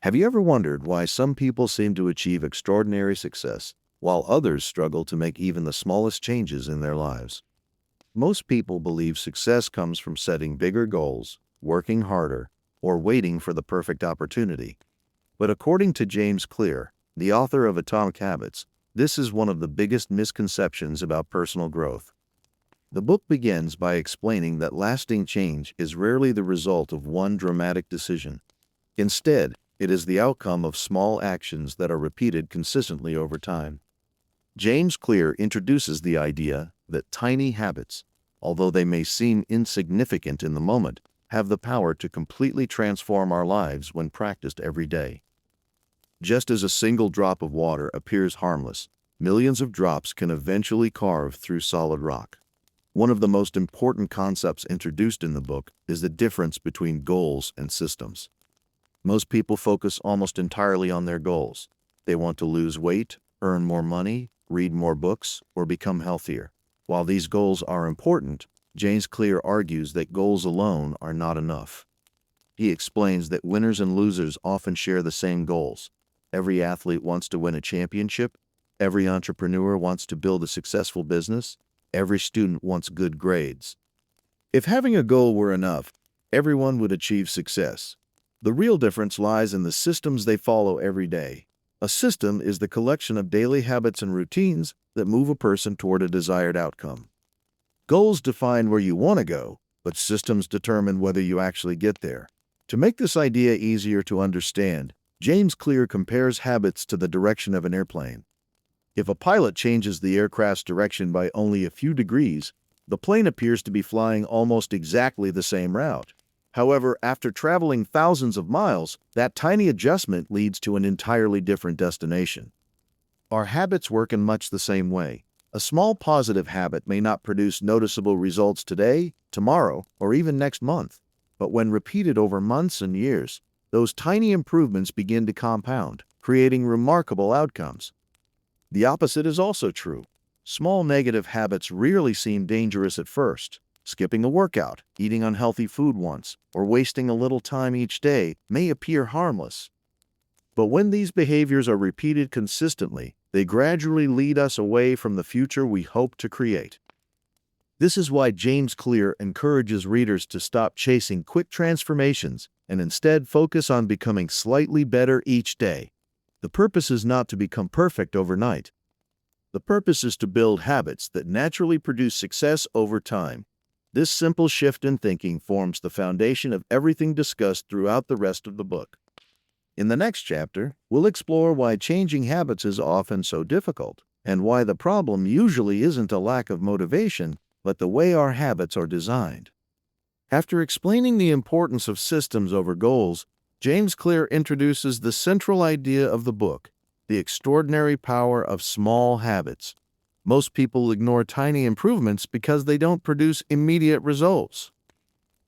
Have you ever wondered why some people seem to achieve extraordinary success, while others struggle to make even the smallest changes in their lives? Most people believe success comes from setting bigger goals, working harder, or waiting for the perfect opportunity. But according to James Clear, the author of Atomic Habits, this is one of the biggest misconceptions about personal growth. The book begins by explaining that lasting change is rarely the result of one dramatic decision. Instead, it is the outcome of small actions that are repeated consistently over time. James Clear introduces the idea that tiny habits, although they may seem insignificant in the moment, have the power to completely transform our lives when practiced every day. Just as a single drop of water appears harmless, millions of drops can eventually carve through solid rock. One of the most important concepts introduced in the book is the difference between goals and systems. Most people focus almost entirely on their goals. They want to lose weight, earn more money, read more books, or become healthier. While these goals are important, James Clear argues that goals alone are not enough. He explains that winners and losers often share the same goals. Every athlete wants to win a championship. Every entrepreneur wants to build a successful business. Every student wants good grades. If having a goal were enough, everyone would achieve success. The real difference lies in the systems they follow every day. A system is the collection of daily habits and routines that move a person toward a desired outcome. Goals define where you want to go, but systems determine whether you actually get there. To make this idea easier to understand, James Clear compares habits to the direction of an airplane. If a pilot changes the aircraft's direction by only a few degrees, the plane appears to be flying almost exactly the same route. However, after traveling thousands of miles, that tiny adjustment leads to an entirely different destination. Our habits work in much the same way. A small positive habit may not produce noticeable results today, tomorrow, or even next month. But when repeated over months and years, those tiny improvements begin to compound, creating remarkable outcomes. The opposite is also true. Small negative habits rarely seem dangerous at first. Skipping a workout, eating unhealthy food once, or wasting a little time each day may appear harmless. But when these behaviors are repeated consistently, they gradually lead us away from the future we hope to create. This is why James Clear encourages readers to stop chasing quick transformations and instead focus on becoming slightly better each day. The purpose is not to become perfect overnight. The purpose is to build habits that naturally produce success over time. This simple shift in thinking forms the foundation of everything discussed throughout the rest of the book. In the next chapter, we'll explore why changing habits is often so difficult, and why the problem usually isn't a lack of motivation, but the way our habits are designed. After explaining the importance of systems over goals, James Clear introduces the central idea of the book, the extraordinary power of small habits. Most people ignore tiny improvements because they don't produce immediate results.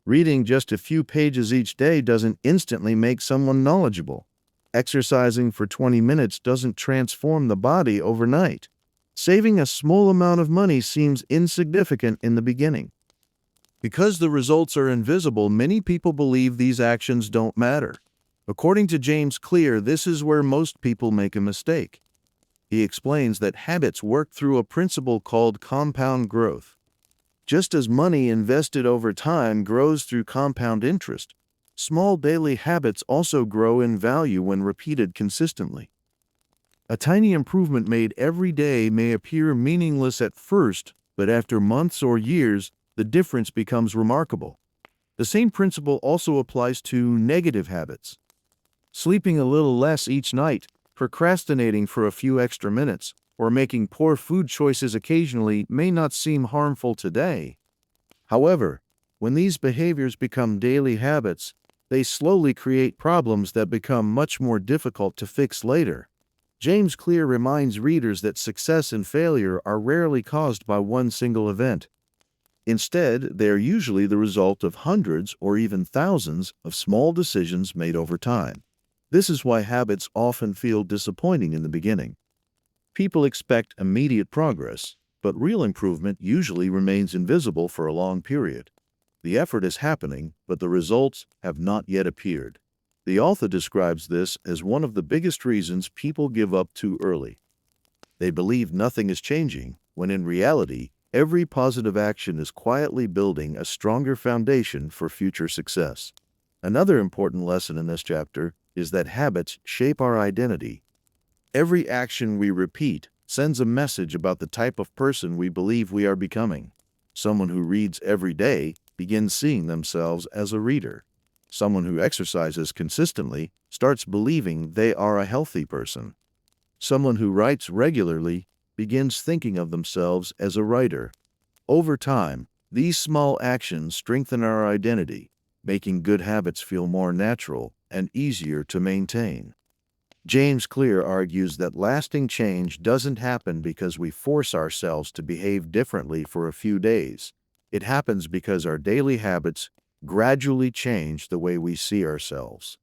Reading just a few pages each day doesn't instantly make someone knowledgeable. Exercising for 20 minutes doesn't transform the body overnight. Saving a small amount of money seems insignificant in the beginning. Because the results are invisible, many people believe these actions don't matter. According to James Clear, this is where most people make a mistake. He explains that habits work through a principle called compound growth. Just as money invested over time grows through compound interest, small daily habits also grow in value when repeated consistently. A tiny improvement made every day may appear meaningless at first, but after months or years, the difference becomes remarkable. The same principle also applies to negative habits. Sleeping a little less each night, procrastinating for a few extra minutes, or making poor food choices occasionally may not seem harmful today. However, when these behaviors become daily habits, they slowly create problems that become much more difficult to fix later. James Clear reminds readers that success and failure are rarely caused by one single event. Instead, they are usually the result of hundreds or even thousands of small decisions made over time. This is why habits often feel disappointing in the beginning. People expect immediate progress, but real improvement usually remains invisible for a long period. The effort is happening, but the results have not yet appeared. The author describes this as one of the biggest reasons people give up too early. They believe nothing is changing, when in reality, every positive action is quietly building a stronger foundation for future success. Another important lesson in this chapter is that habits shape our identity. Every action we repeat sends a message about the type of person we believe we are becoming. Someone who reads every day begins seeing themselves as a reader. Someone who exercises consistently starts believing they are a healthy person. Someone who writes regularly begins thinking of themselves as a writer. Over time, these small actions strengthen our identity, making good habits feel more natural and easier to maintain. James Clear argues that lasting change doesn't happen because we force ourselves to behave differently for a few days. It happens because our daily habits gradually change the way we see ourselves.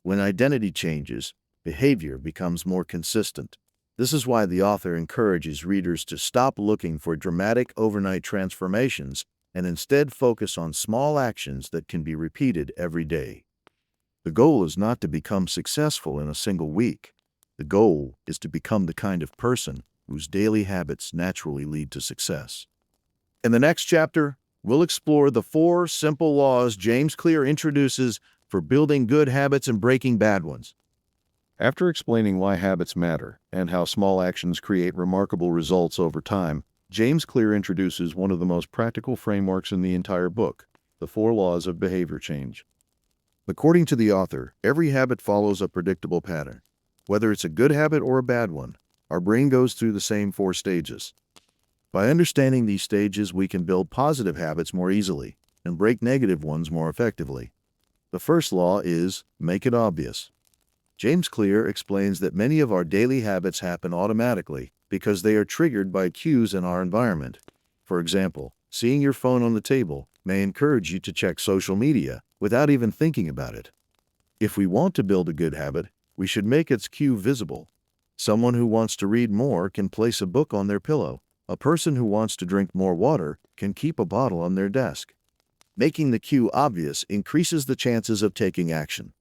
When identity changes, behavior becomes more consistent. This is why the author encourages readers to stop looking for dramatic overnight transformations and instead focus on small actions that can be repeated every day. The goal is not to become successful in a single week. The goal is to become the kind of person whose daily habits naturally lead to success. In the next chapter, we'll explore the 4 simple laws James Clear introduces for building good habits and breaking bad ones. After explaining why habits matter and how small actions create remarkable results over time, James Clear introduces one of the most practical frameworks in the entire book, the 4 laws of behavior change. According to the author, every habit follows a predictable pattern. Whether it's a good habit or a bad one, our brain goes through the same 4 stages. By understanding these stages, we can build positive habits more easily and break negative ones more effectively. The first law is make it obvious. James Clear explains that many of our daily habits happen automatically because they are triggered by cues in our environment. For example, seeing your phone on the table may encourage you to check social media without even thinking about it. If we want to build a good habit, we should make its cue visible. Someone who wants to read more can place a book on their pillow. A person who wants to drink more water can keep a bottle on their desk. Making the cue obvious increases the chances of taking action.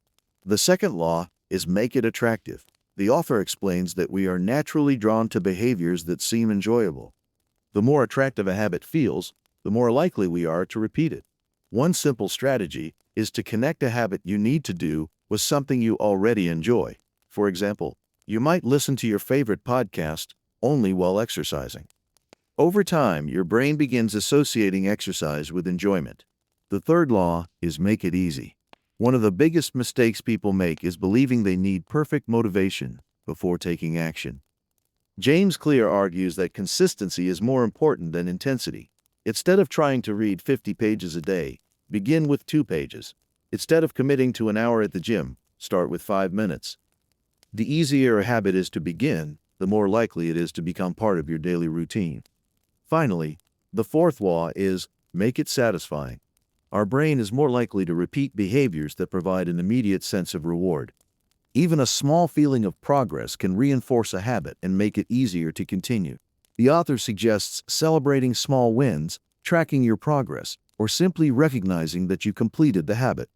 The second law is make it attractive. The author explains that we are naturally drawn to behaviors that seem enjoyable. The more attractive a habit feels, the more likely we are to repeat it. One simple strategy is to connect a habit you need to do with something you already enjoy. For example, you might listen to your favorite podcast only while exercising. Over time, your brain begins associating exercise with enjoyment. The third law is make it easy. One of the biggest mistakes people make is believing they need perfect motivation before taking action. James Clear argues that consistency is more important than intensity. Instead of trying to read 50 pages a day, begin with 2 pages. Instead of committing to an hour at the gym, start with 5 minutes. The easier a habit is to begin, the more likely it is to become part of your daily routine. Finally, the fourth law is make it satisfying. Our brain is more likely to repeat behaviors that provide an immediate sense of reward. Even a small feeling of progress can reinforce a habit and make it easier to continue. The author suggests celebrating small wins, tracking your progress, or simply recognizing that you completed the habit.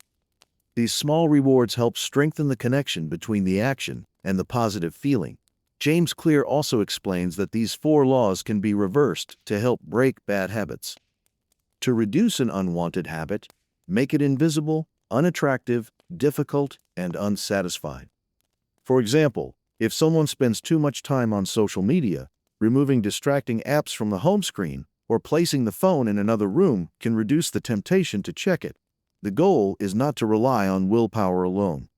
These small rewards help strengthen the connection between the action and the positive feeling. James Clear also explains that these 4 laws can be reversed to help break bad habits. To reduce an unwanted habit, make it invisible, unattractive, difficult, and unsatisfying. For example, if someone spends too much time on social media, removing distracting apps from the home screen or placing the phone in another room can reduce the temptation to check it. The goal is not to rely on willpower alone.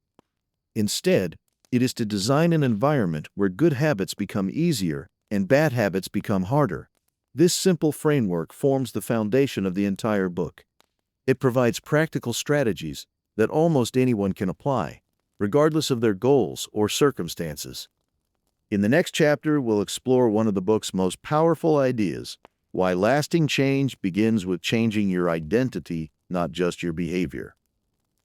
Instead, it is to design an environment where good habits become easier and bad habits become harder. This simple framework forms the foundation of the entire book. It provides practical strategies that almost anyone can apply, regardless of their goals or circumstances. In the next chapter, we'll explore one of the book's most powerful ideas, why lasting change begins with changing your identity, not just your behavior.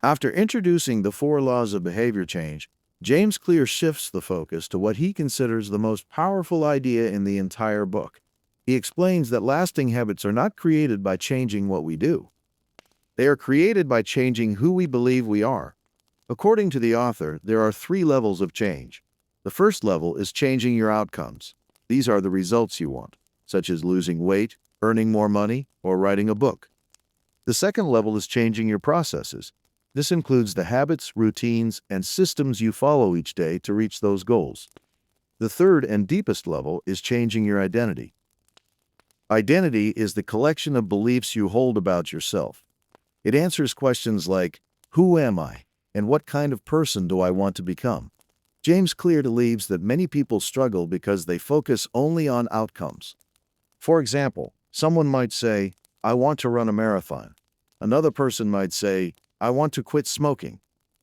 After introducing the 4 laws of behavior change, James Clear shifts the focus to what he considers the most powerful idea in the entire book. He explains that lasting habits are not created by changing what we do. They are created by changing who we believe we are. According to the author, there are 3 levels of change. The first level is changing your outcomes. These are the results you want, such as losing weight, earning more money, or writing a book. The second level is changing your processes. This includes the habits, routines, and systems you follow each day to reach those goals. The third and deepest level is changing your identity. Identity is the collection of beliefs you hold about yourself. It answers questions like, who am I? And what kind of person do I want to become? James Clear believes that many people struggle because they focus only on outcomes. For example, someone might say, I want to run a marathon. Another person might say, I want to quit smoking.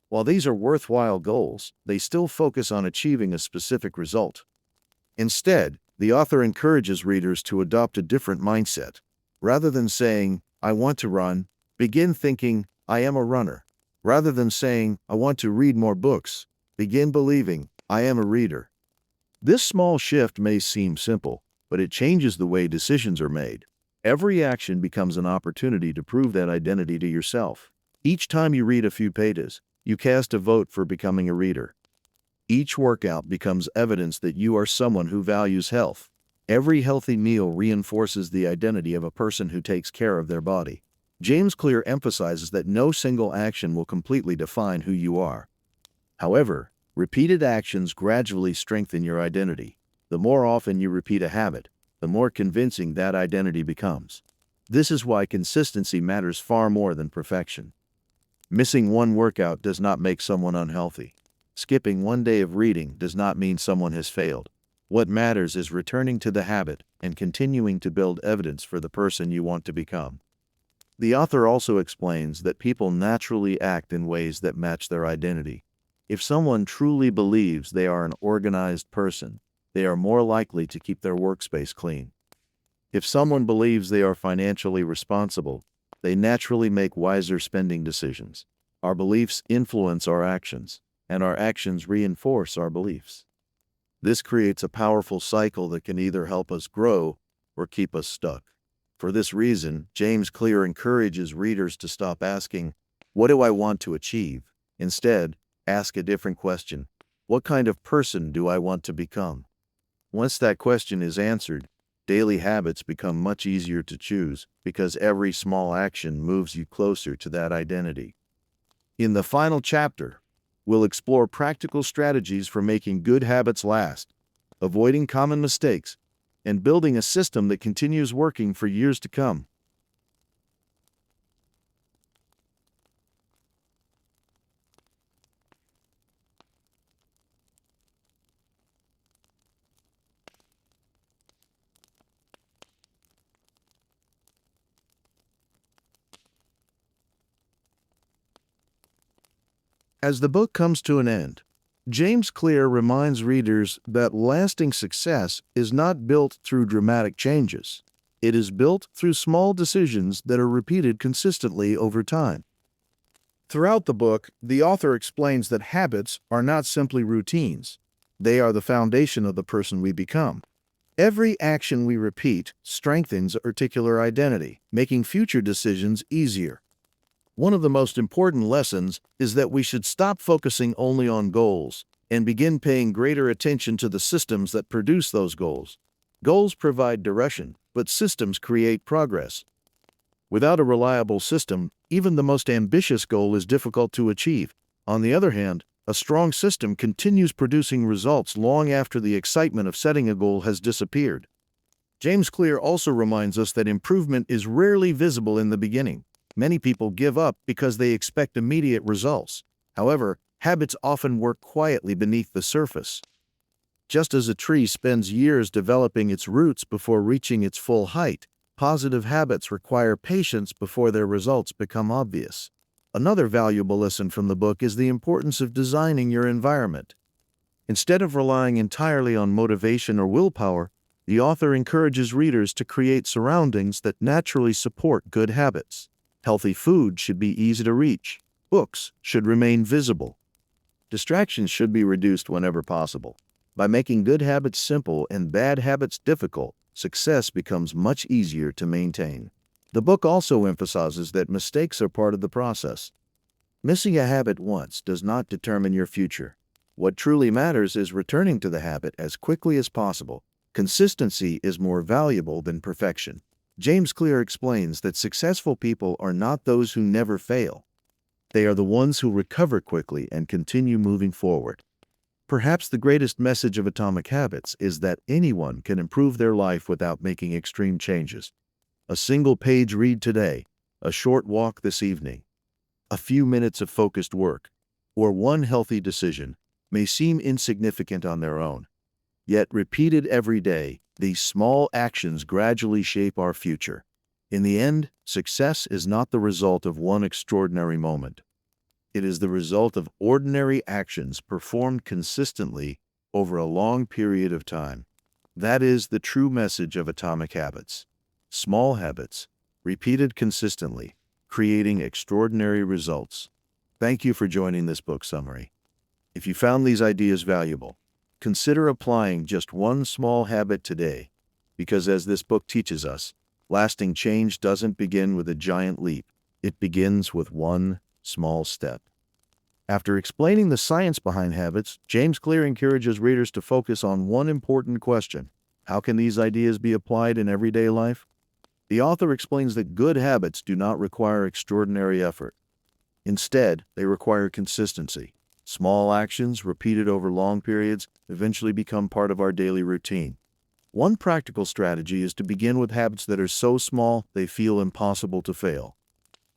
While these are worthwhile goals, they still focus on achieving a specific result. Instead, the author encourages readers to adopt a different mindset. Rather than saying, I want to run, begin thinking, I am a runner. Rather than saying, I want to read more books, begin believing, I am a reader. This small shift may seem simple, but it changes the way decisions are made. Every action becomes an opportunity to prove that identity to yourself. Each time you read a few pages, you cast a vote for becoming a reader. Each workout becomes evidence that you are someone who values health. Every healthy meal reinforces the identity of a person who takes care of their body. James Clear emphasizes that no single action will completely define who you are. However, repeated actions gradually strengthen your identity. The more often you repeat a habit, the more convincing that identity becomes. This is why consistency matters far more than perfection. Missing one workout does not make someone unhealthy. Skipping one day of reading does not mean someone has failed. What matters is returning to the habit and continuing to build evidence for the person you want to become. The author also explains that people naturally act in ways that match their identity. If someone truly believes they are an organized person, they are more likely to keep their workspace clean. If someone believes they are financially responsible, they naturally make wiser spending decisions. Our beliefs influence our actions, and our actions reinforce our beliefs. This creates a powerful cycle that can either help us grow or keep us stuck. For this reason, James Clear encourages readers to stop asking, what do I want to achieve? Instead, ask a different question. What kind of person do I want to become? Once that question is answered, daily habits become much easier to choose because every small action moves you closer to that identity. In the final chapter, we'll explore practical strategies for making good habits last, avoiding common mistakes, and building a system that continues working for years to come. As the book comes to an end, James Clear reminds readers that lasting success is not built through dramatic changes. It is built through small decisions that are repeated consistently over time. Throughout the book, the author explains that habits are not simply routines. They are the foundation of the person we become. Every action we repeat strengthens a particular identity, making future decisions easier. One of the most important lessons is that we should stop focusing only on goals and begin paying greater attention to the systems that produce those goals. Goals provide direction, but systems create progress. Without a reliable system, even the most ambitious goal is difficult to achieve. On the other hand, a strong system continues producing results long after the excitement of setting a goal has disappeared. James Clear also reminds us that improvement is rarely visible in the beginning. Many people give up because they expect immediate results. However, habits often work quietly beneath the surface. Just as a tree spends years developing its roots before reaching its full height, positive habits require patience before their results become obvious. Another valuable lesson from the book is the importance of designing your environment. Instead of relying entirely on motivation or willpower, the author encourages readers to create surroundings that naturally support good habits. Healthy food should be easy to reach. Books should remain visible. Distractions should be reduced whenever possible. By making good habits simple and bad habits difficult, success becomes much easier to maintain. The book also emphasizes that mistakes are part of the process. Missing a habit once does not determine your future. What truly matters is returning to the habit as quickly as possible. Consistency is more valuable than perfection. James Clear explains that successful people are not those who never fail. They are the ones who recover quickly and continue moving forward. Perhaps the greatest message of Atomic Habits is that anyone can improve their life without making extreme changes. A single page read today, a short walk this evening, a few minutes of focused work, or one healthy decision may seem insignificant on their own. Yet repeated every day, these small actions gradually shape our future. In the end, success is not the result of one extraordinary moment. It is the result of ordinary actions performed consistently over a long period of time. That is the true message of Atomic Habits. Small habits, repeated consistently, creating extraordinary results. Thank you for joining this book summary. If you found these ideas valuable, consider applying just one small habit today, because as this book teaches us, lasting change doesn't begin with a giant leap. It begins with one small step. After explaining the science behind habits, James Clear encourages readers to focus on one important question: how can these ideas be applied in everyday life? The author explains that good habits do not require extraordinary effort. Instead, they require consistency. Small actions, repeated over long periods, eventually become part of our daily routine. One practical strategy is to begin with habits that are so small they feel impossible to fail.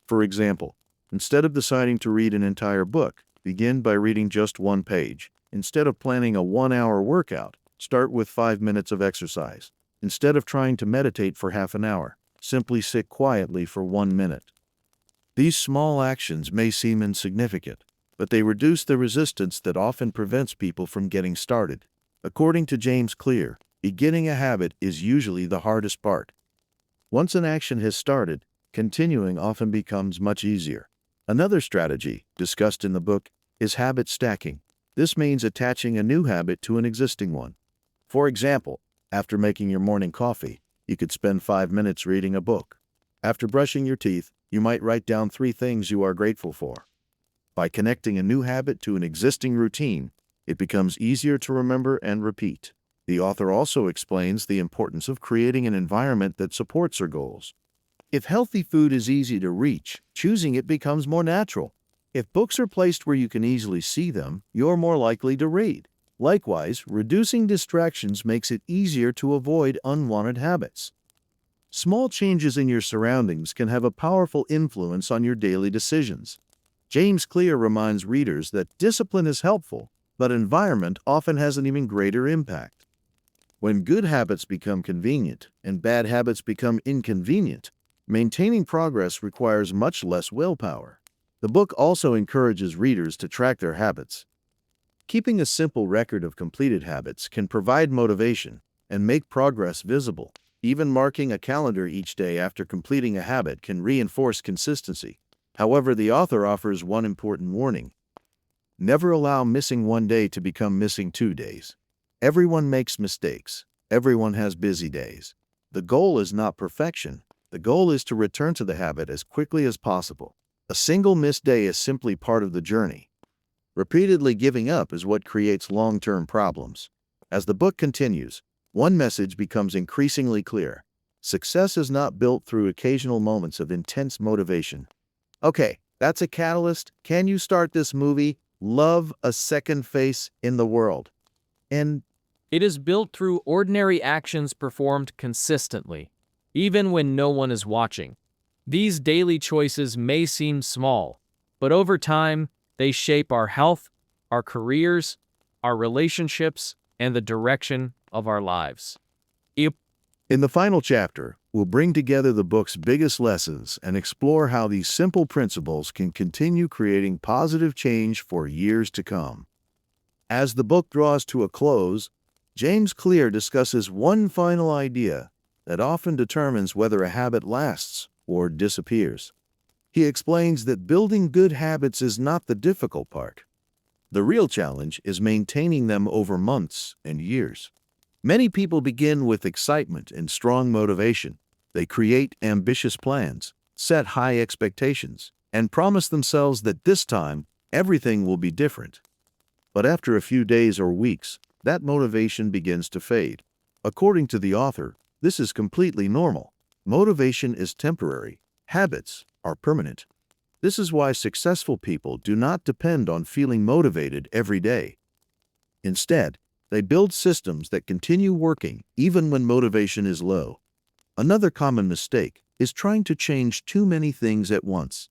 For example, instead of deciding to read an entire book, begin by reading just one page. Instead of planning a 1-hour workout, start with 5 minutes of exercise. Instead of trying to meditate for half an hour, simply sit quietly for 1 minute. These small actions may seem insignificant, but they reduce the resistance that often prevents people from getting started. According to James Clear, beginning a habit is usually the hardest part. Once an action has started, continuing often becomes much easier. Another strategy, discussed in the book, is habit stacking. This means attaching a new habit to an existing one. For example, after making your morning coffee, you could spend 5 minutes reading a book. After brushing your teeth, you might write down 3 things you are grateful for. By connecting a new habit to an existing routine, it becomes easier to remember and repeat. The author also explains the importance of creating an environment that supports our goals. If healthy food is easy to reach, choosing it becomes more natural. If books are placed where you can easily see them, you're more likely to read. Likewise, reducing distractions makes it easier to avoid unwanted habits. Small changes in your surroundings can have a powerful influence on your daily decisions. James Clear reminds readers that discipline is helpful, but environment often has an even greater impact. When good habits become convenient and bad habits become inconvenient, maintaining progress requires much less willpower. The book also encourages readers to track their habits. Keeping a simple record of completed habits can provide motivation and make progress visible. Even marking a calendar each day after completing a habit can reinforce consistency. However, the author offers one important warning. Never allow missing one day to become missing 2 days. Everyone makes mistakes. Everyone has busy days. The goal is not perfection. The goal is to return to the habit as quickly as possible. A single missed day is simply part of the journey. Repeatedly giving up is what creates long-term problems. As the book continues, one message becomes increasingly clear. Success is not built through occasional moments of intense motivation. Okay, that's a catalyst. Can you start this movie? Love a second face in the world. And It is built through ordinary actions performed consistently, even when no one is watching. These daily choices may seem small, but over time, they shape our health, our careers, our relationships, and the direction of our lives. in the final chapter, we'll bring together the book's biggest lessons and explore how these simple principles can continue creating positive change for years to come. As the book draws to a close, James Clear discusses one final idea that often determines whether a habit lasts or disappears. He explains that building good habits is not the difficult part. The real challenge is maintaining them over months and years. Many people begin with excitement and strong motivation. They create ambitious plans, set high expectations, and promise themselves that this time everything will be different. But after a few days or weeks, that motivation begins to fade. According to the author, this is completely normal. Motivation is temporary. Habits are permanent. This is why successful people do not depend on feeling motivated every day. Instead, they build systems that continue working even when motivation is low. Another common mistake is trying to change too many things at once.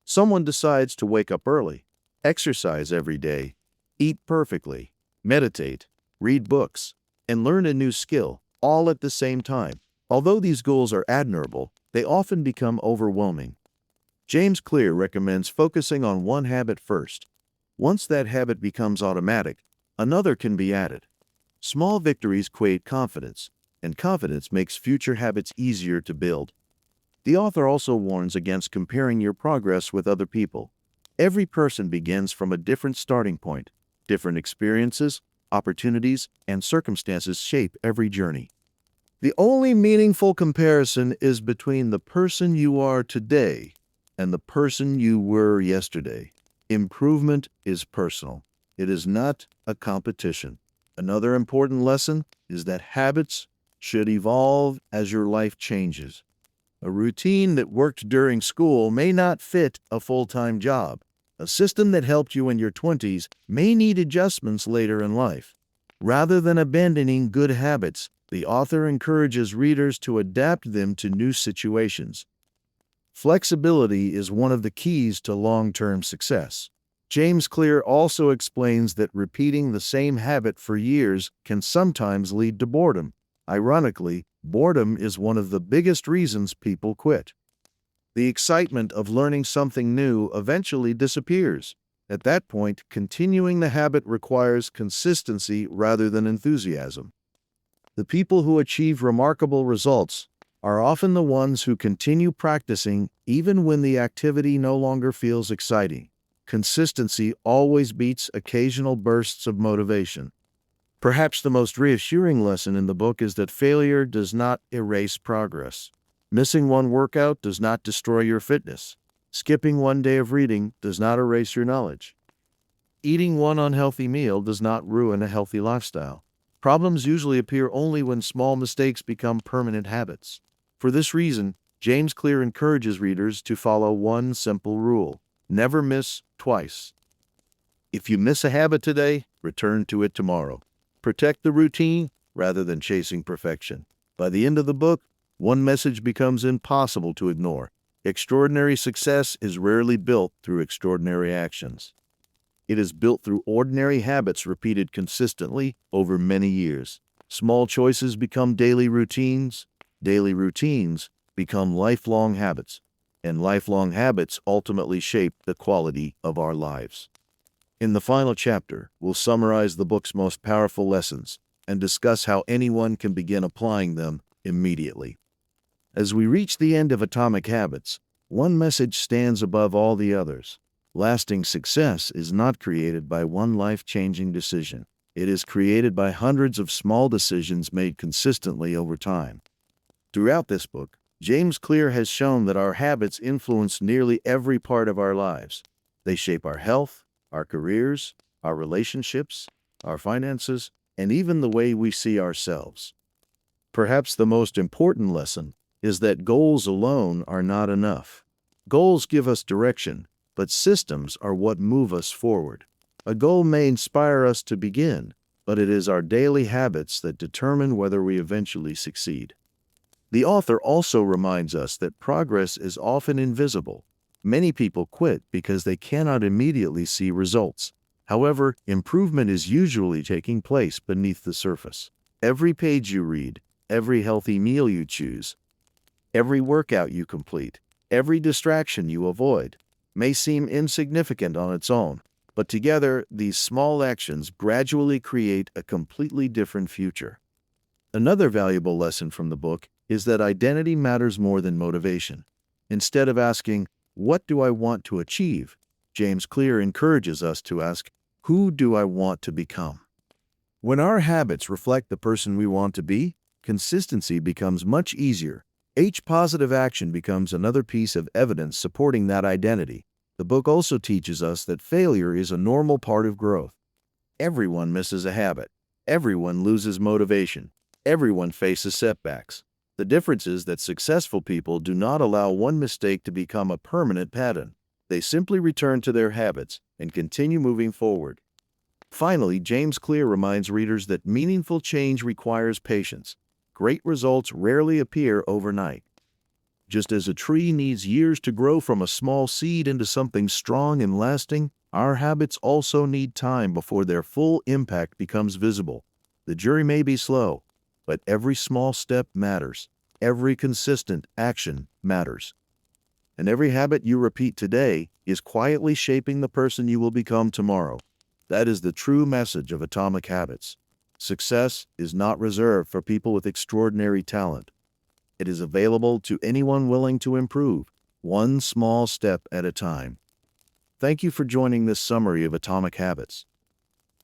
Someone decides to wake up early, exercise every day, eat perfectly, meditate, read books, and learn a new skill, all at the same time. Although these goals are admirable, they often become overwhelming. James Clear recommends focusing on one habit first. Once that habit becomes automatic, another can be added. Small victories create confidence, and confidence makes future habits easier to build. The author also warns against comparing your progress with other people. Every person begins from a different starting point. Different experiences, opportunities, and circumstances shape every journey. The only meaningful comparison is between the person you are today and the person you were yesterday. Improvement is personal. It is not a competition. Another important lesson is that habits should evolve as your life changes. A routine that worked during school may not fit a full-time job. A system that helped you in your 20s may need adjustments later in life. Rather than abandoning good habits, the author encourages readers to adapt them to new situations. Flexibility is one of the keys to long-term success. James Clear also explains that repeating the same habit for years can sometimes lead to boredom. Ironically, boredom is one of the biggest reasons people quit. The excitement of learning something new eventually disappears. At that point, continuing the habit requires consistency rather than enthusiasm. The people who achieve remarkable results are often the ones who continue practicing even when the activity no longer feels exciting. Consistency always beats occasional bursts of motivation. Perhaps the most reassuring lesson in the book is that failure does not erase progress. Missing one workout does not destroy your fitness. Skipping one day of reading does not erase your knowledge. Eating one unhealthy meal does not ruin a healthy lifestyle. Problems usually appear only when small mistakes become permanent habits. For this reason, James Clear encourages readers to follow one simple rule: never miss twice. If you miss a habit today, return to it tomorrow. Protect the routine rather than chasing perfection. By the end of the book, one message becomes impossible to ignore. Extraordinary success is rarely built through extraordinary actions. It is built through ordinary habits repeated consistently over many years. Small choices become daily routines become lifelong habits, and lifelong habits ultimately shape the quality of our lives. In the final chapter, we'll summarize the book's most powerful lessons and discuss how anyone can begin applying them immediately. As we reach the end of Atomic Habits, one message stands above all the others. Lasting success is not created by one life-changing decision. It is created by hundreds of small decisions made consistently over time. Throughout this book, James Clear has shown that our habits influence nearly every part of our lives. They shape our health, our careers, our relationships, our finances, and even the way we see ourselves. Perhaps the most important lesson is that goals alone are not enough. Goals give us direction, but systems are what move us forward. A goal may inspire us to begin, but it is our daily habits that determine whether we eventually succeed. The author also reminds us that progress is often invisible. Many people quit because they cannot immediately see results. However, improvement is usually taking place beneath the surface. Every page you read, every healthy meal you choose, every workout you complete, every distraction you avoid may seem insignificant on its own, but together these small actions gradually create a completely different future. Another valuable lesson from the book is that identity matters more than motivation. Instead of asking, "What do I want to achieve?" James Clear encourages us to ask, "Who do I want to become?" When our habits reflect the person we want to be, consistency becomes much easier Each positive action becomes another piece of evidence supporting that identity. The book also teaches us that failure is a normal part of growth. Everyone misses a habit. Everyone loses motivation. Everyone faces setbacks. The difference is that successful people do not allow one mistake to become a permanent pattern. They simply return to their habits and continue moving forward. Finally, James Clear reminds readers that meaningful change requires patience. Great results rarely appear overnight. Just as a tree needs years to grow from a small seed into something strong and lasting, our habits also need time before their full impact becomes visible. The journey may be slow, but every small step matters. Every consistent action matters. And every habit you repeat today is quietly shaping the person you will become tomorrow. That is the true message of Atomic Habits. Success is not reserved for people with extraordinary talent. It is available to anyone willing to improve, one small step at a time. Thank you for joining this summary of Atomic Habits.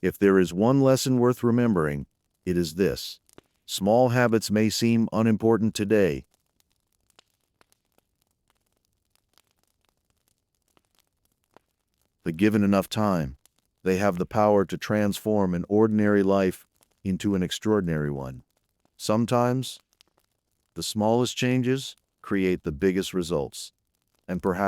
If there is one lesson worth remembering, it is this: small habits may seem unimportant today, but given enough time, they have the power to transform an ordinary life into an extraordinary one. Sometimes, the smallest changes create the biggest results, and perhaps